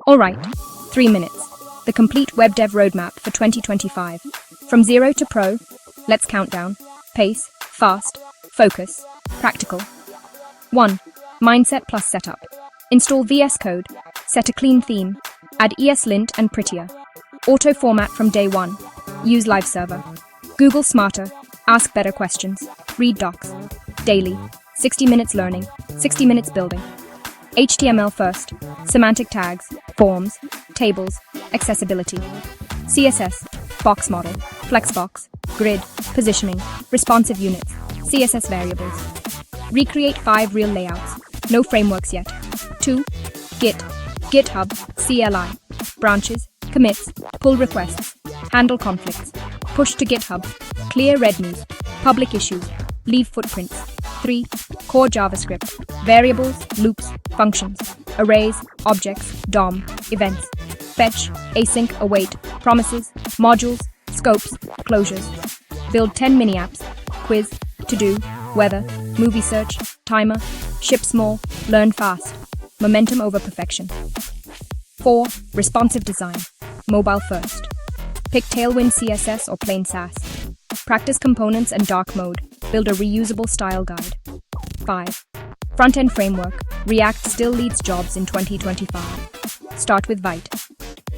All right, 3 minutes. The complete web dev roadmap for 2025. From zero to pro, let's count down. Pace, fast, focus, practical. 1. Mindset plus setup. Install VS Code, set a clean theme, add ESLint and Prettier. Auto format from day 1. Use live server. Google smarter, ask better questions, read docs. Daily, 60 minutes learning, 60 minutes building. HTML first, semantic tags, forms, tables, accessibility. CSS, box model, flexbox, grid, positioning, responsive units, CSS variables. Recreate 5 real layouts, no frameworks yet. 2. Git, GitHub, CLI, branches, commits, pull requests, handle conflicts, push to GitHub, clear readmes, public issues, leave footprints. 3. Core JavaScript, variables, loops, functions, arrays, objects, DOM, events, fetch, async, await, promises, modules, scopes, closures. Build 10 mini-apps, quiz, to-do, weather, movie search, timer, ship small, learn fast, momentum over perfection. 4. Responsive design, mobile first. Pick Tailwind CSS or plain Sass. Practice components and dark mode, build a reusable style guide. 5. Front-end framework, React still leads jobs in 2025. Start with Vite.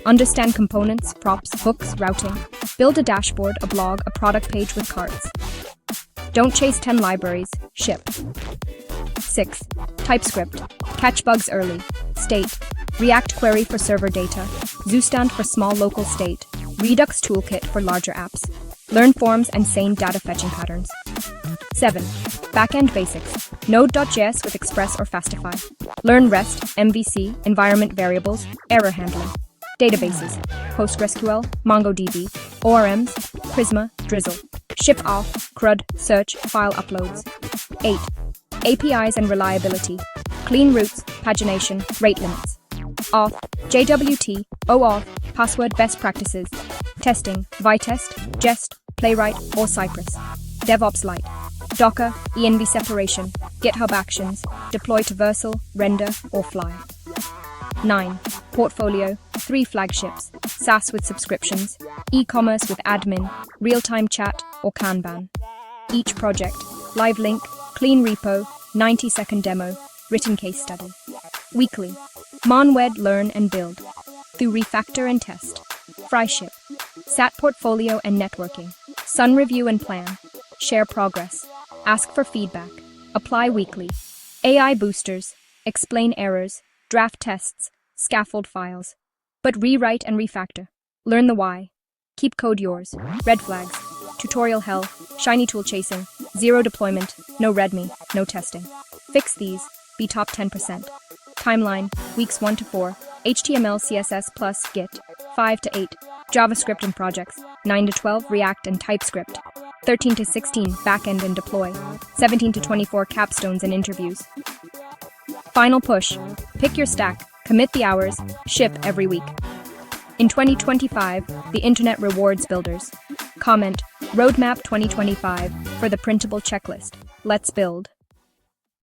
Understand components, props, hooks, routing. Build a dashboard, a blog, a product page with cards. Don't chase 10 libraries, ship. 6. TypeScript, catch bugs early. State, React query for server data, Zoostand for small local state, Redux toolkit for larger apps. Learn forms and sane data fetching patterns. 7. Backend basics, Node.js with Express or Fastify. Learn REST, MVC, environment variables, error handling. Databases, PostgreSQL, MongoDB, ORMs, Prisma, Drizzle. Ship auth, CRUD, search, file uploads. 8. APIs and reliability, clean routes, pagination, rate limits. Auth, JWT, OAuth, password best practices. Testing, Vitest, Jest, Playwright, or Cypress. DevOps Lite, Docker, env separation, GitHub Actions, deploy to Vercel, Render, or Fly. 9. Portfolio, 3 flagships, SaaS with subscriptions, e-commerce with admin, real-time chat, or Kanban. Each project, live link, clean repo, 90-second demo, written case study. Weekly, MonWed learn and build, through refactor and test. Fryship, SAT portfolio and networking, Sun review and plan, share progress, ask for feedback, apply weekly. AI boosters, explain errors, draft tests, scaffold files, but rewrite and refactor. Learn the why. Keep code yours. Red flags, tutorial hell, shiny tool chasing, zero deployment, no readme, no testing. Fix these, be top 10%. Timeline, weeks 1 to 4, HTML, CSS plus Git, 5 to 8, JavaScript and projects, 9 to 12, React and TypeScript, 13 to 16, Backend and deploy, 17 to 24, capstones and interviews. Final push, pick your stack, commit the hours, ship every week. In 2025, the internet rewards builders. Comment, Roadmap 2025 for the printable checklist. Let's build.